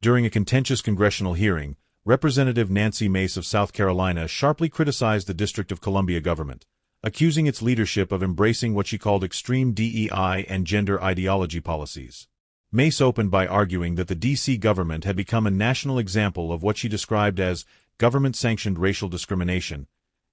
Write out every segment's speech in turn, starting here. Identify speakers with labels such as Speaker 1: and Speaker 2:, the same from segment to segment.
Speaker 1: During a contentious congressional hearing, Representative Nancy Mace of South Carolina sharply criticized the District of Columbia government, accusing its leadership of embracing what she called extreme DEI and gender ideology policies. Mace opened by arguing that the D.C. government had become a national example of what she described as government-sanctioned racial discrimination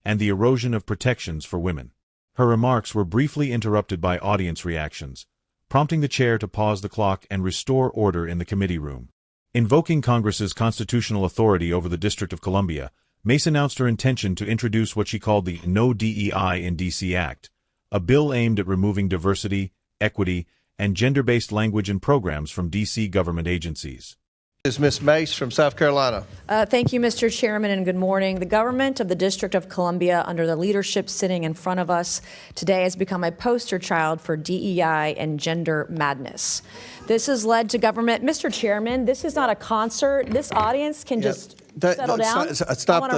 Speaker 1: and the erosion of protections for women. Her remarks were briefly interrupted by audience reactions, prompting the chair to pause the clock and restore order in the committee room. Invoking Congress's constitutional authority over the District of Columbia, Mace announced her intention to introduce what she called the No DEI in D.C. Act, a bill aimed at removing diversity, equity, and gender-based language and programs from D.C. government agencies.
Speaker 2: Is Ms. Mace from South Carolina.
Speaker 3: Thank you, Mr. Chairman, and good morning. The government of the District of Columbia, under the leadership sitting in front of us today, has become a poster child for DEI and gender madness. This has led to government. Mr. Chairman, this is not a concert. This audience can just settle down.
Speaker 2: Stop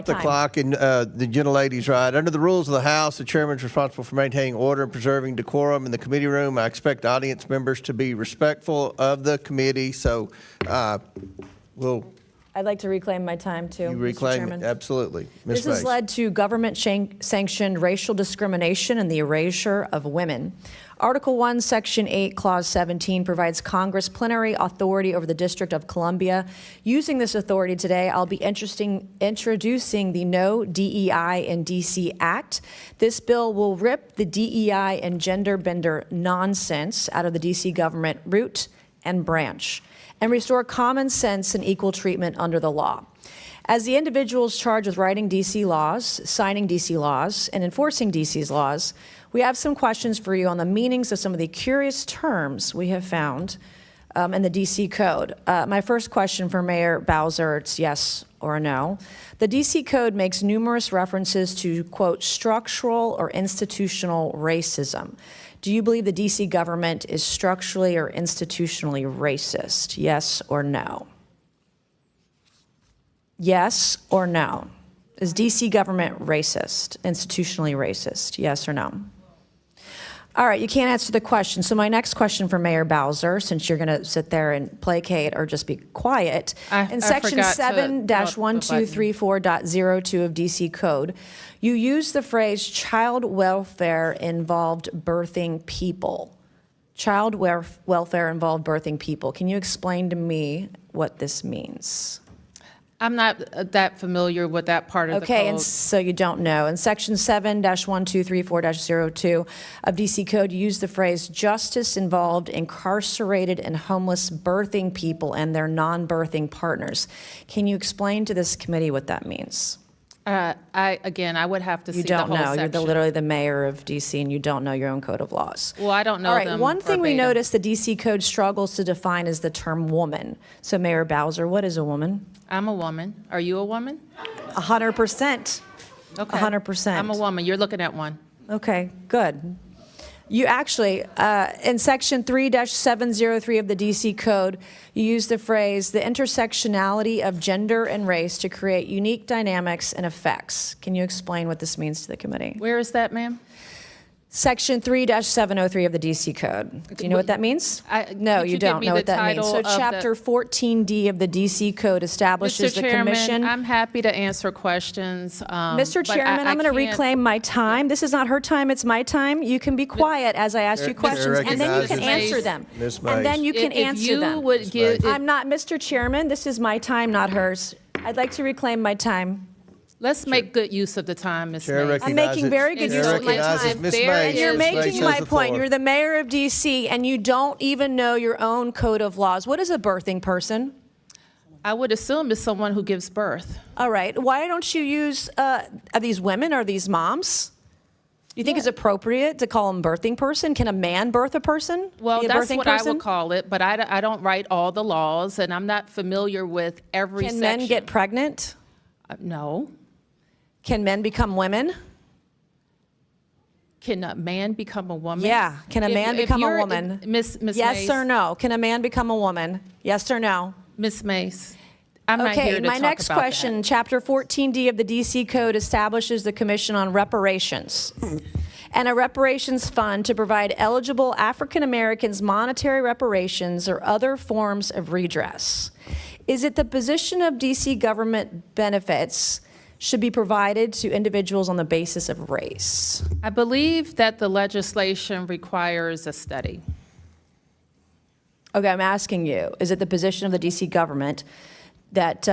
Speaker 2: the clock, and the gentlelady's right. Under the rules of the House, the chairman is responsible for maintaining order and preserving decorum in the committee room. I expect audience members to be respectful of the committee, so
Speaker 3: I'd like to reclaim my time, too,
Speaker 2: you reclaim it, absolutely. Ms.
Speaker 3: This has led to government-sanctioned racial discrimination and the erasure of women. Article 1, Section 8, Clause 17 provides Congress plenary authority over the District of Columbia. Using this authority today, I'll be introducing the No DEI in D.C. Act. This bill will rip the DEI and gender bender nonsense out of the D.C. government root and branch, and restore common sense and equal treatment under the law. As the individuals charged with writing D.C. laws, signing D.C. laws, and enforcing D.C.'s laws, we have some questions for you on the meanings of some of the curious terms we have found in the D.C. Code. My first question for Mayor Bowser, it's yes or no. The D.C. Code makes numerous references to, quote, structural or institutional racism. Do you believe the D.C. government is structurally or institutionally racist? Yes or no? Yes or no? Is D.C. government racist, institutionally racist? Yes or no? All right, you can't answer the question. So my next question for Mayor Bowser, since you're going to sit there and placate or just be quiet, in Section 7-1234.02 of D.C. Code, you use the phrase child welfare involved birthing people. Child welfare involved birthing people. Can you explain to me what this means?
Speaker 4: I'm not that familiar with that part of the code.
Speaker 3: Okay, and so you don't know. In Section 7-1234.02 of D.C. Code, you use the phrase justice involved incarcerated and homeless birthing people and their non-birthing partners. Can you explain to this committee what that means?
Speaker 4: I would have to see the whole section.
Speaker 3: You don't know. You're literally the mayor of D.C. and you don't know your own code of laws.
Speaker 4: Well, I don't know.
Speaker 3: All right, one thing we noticed the D.C. Code struggles to define is the term woman. So Mayor Bowser, what is a woman?
Speaker 4: I'm a woman. Are you a woman?
Speaker 3: 100%.
Speaker 4: Okay.
Speaker 3: 100%.
Speaker 4: I'm a woman. You're looking at one.
Speaker 3: Okay, good. You actually, in Section 3-703 of the D.C. Code, you use the phrase, the intersectionality of gender and race to create unique dynamics and effects. Can you explain what this means to the committee?
Speaker 4: Where is that, ma'am?
Speaker 3: Section 3-703 of the D.C. Code. Do you know what that means? No, you don't know what that means. So Chapter 14D of the D.C. Code establishes the commission.
Speaker 4: I'm happy to answer questions.
Speaker 3: Mr. Chairman, I'm going to reclaim my time. This is not her time, it's my time. You can be quiet as I ask you questions, and then you can answer them. And then you can answer them. I'm not, Mr. Chairman, this is my time, not hers. I'd like to reclaim my time.
Speaker 4: Let's make good use of the time, Ms. Mace.
Speaker 3: I'm making very good use of my time. And you're making my point. You're the mayor of D.C., and you don't even know your own code of laws. What is a birthing person?
Speaker 4: I would assume it's someone who gives birth.
Speaker 3: All right. Why don't you use, are these women? Are these moms? Do you think it's appropriate to call them birthing person? Can a man birth a person?
Speaker 4: Well, that's what I would call it, but I don't write all the laws, and I'm not familiar with every section.
Speaker 3: Can men get pregnant?
Speaker 4: No.
Speaker 3: Can men become women?
Speaker 4: Can a man become a woman?
Speaker 3: Yeah. Can a man become a woman?
Speaker 4: Miss
Speaker 3: yes
Speaker 4: Mace,
Speaker 3: or no? Can a man become a woman? Yes or no?
Speaker 4: Miss Mace, I'm not here to talk about that.
Speaker 3: Okay, my next question, Chapter 14D of the D.C. Code establishes the Commission on Reparations and a reparations fund to provide eligible African Americans monetary reparations or other forms of redress. Is it the position of DC government benefits should be provided to individuals on the basis of race?
Speaker 4: I believe that the legislation requires a study.
Speaker 3: Okay, I'm asking you, is it the position of the DC government that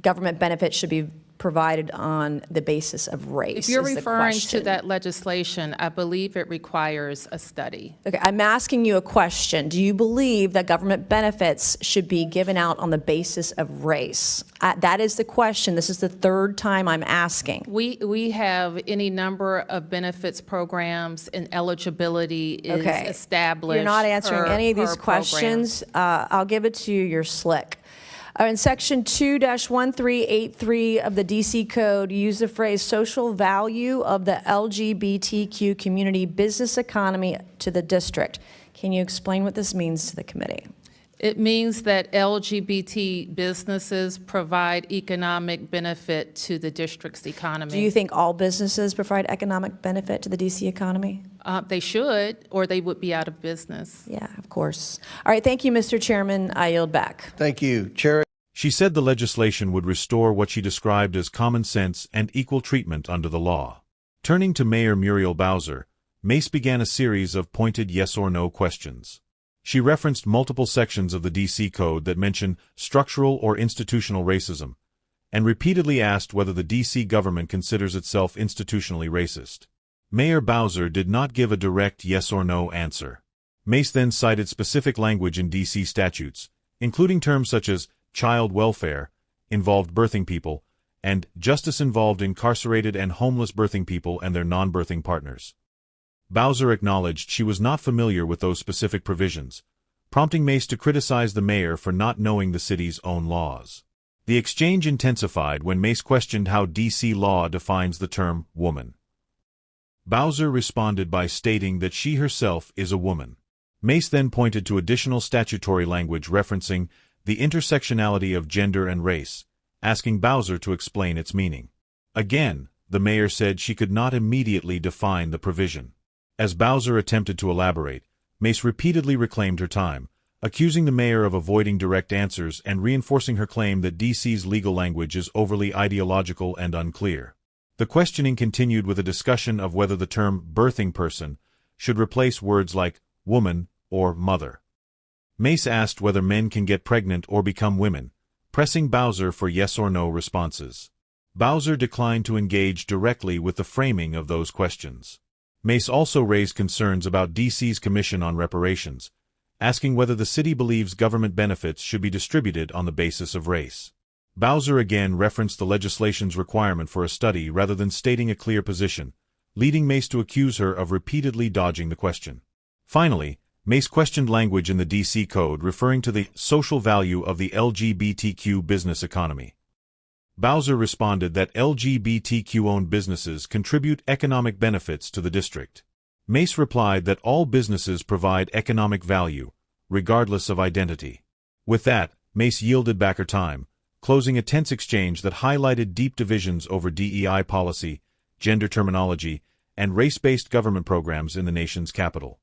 Speaker 3: government benefits should be provided on the basis of race?
Speaker 4: If you're
Speaker 3: is the
Speaker 4: referring to
Speaker 3: question.
Speaker 4: that legislation, I believe it requires a study.
Speaker 3: Okay, I'm asking you a question. Do you believe that government benefits should be given out on the basis of race? That is the question. This is the third time I'm asking.
Speaker 4: We have any number of benefits programs, and eligibility is established.
Speaker 3: You're not answering any of these
Speaker 4: per program.
Speaker 3: questions. I'll give it to you. You're slick. In Section 2-1383 of the DC Code, you use the phrase social value of the LGBTQ community business economy to the district. Can you explain what this means to the committee?
Speaker 4: It means that LGBT businesses provide economic benefit to the district's economy.
Speaker 3: Do you think all businesses provide economic benefit to the DC economy?
Speaker 4: They should, or they would be out of business.
Speaker 3: Yeah, of course. All right, thank you, Mr. Chairman. I yield back.
Speaker 2: Thank you. Chair.
Speaker 1: She said the legislation would restore what she described as common sense and equal treatment under the law. Turning to Mayor Muriel Bowser, Mace began a series of pointed yes or no questions. She referenced multiple sections of the DC Code that mention structural or institutional racism, and repeatedly asked whether the DC government considers itself institutionally racist. Mayor Bowser did not give a direct yes or no answer. Mace then cited specific language in DC statutes, including terms such as child welfare, involved birthing people, and justice involved incarcerated and homeless birthing people and their non-birthing partners. Bowser acknowledged she was not familiar with those specific provisions, prompting Mace to criticize the mayor for not knowing the city's own laws. The exchange intensified when Mace questioned how DC law defines the term woman. Bowser responded by stating that she herself is a woman. Mace then pointed to additional statutory language referencing the intersectionality of gender and race, asking Bowser to explain its meaning. Again, the mayor said she could not immediately define the provision. As Bowser attempted to elaborate, Mace repeatedly reclaimed her time, accusing the mayor of avoiding direct answers and reinforcing her claim that DC's legal language is overly ideological and unclear. The questioning continued with a discussion of whether the term birthing person should replace words like woman or mother. Mace asked whether men can get pregnant or become women, pressing Bowser for yes or no responses. Bowser declined to engage directly with the framing of those questions. Mace also raised concerns about DC's Commission on Reparations, asking whether the city believes government benefits should be distributed on the basis of race. Bowser again referenced the legislation's requirement for a study rather than stating a clear position, leading Mace to accuse her of repeatedly dodging the question. Finally, Mace questioned language in the DC Code referring to the social value of the LGBTQ business economy. Bowser responded that LGBTQ-owned businesses contribute economic benefits to the district. Mace replied that all businesses provide economic value, regardless of identity. With that, Mace yielded back her time, closing a tense exchange that highlighted deep divisions over DEI policy, gender terminology, and race-based government programs in the nation's capital.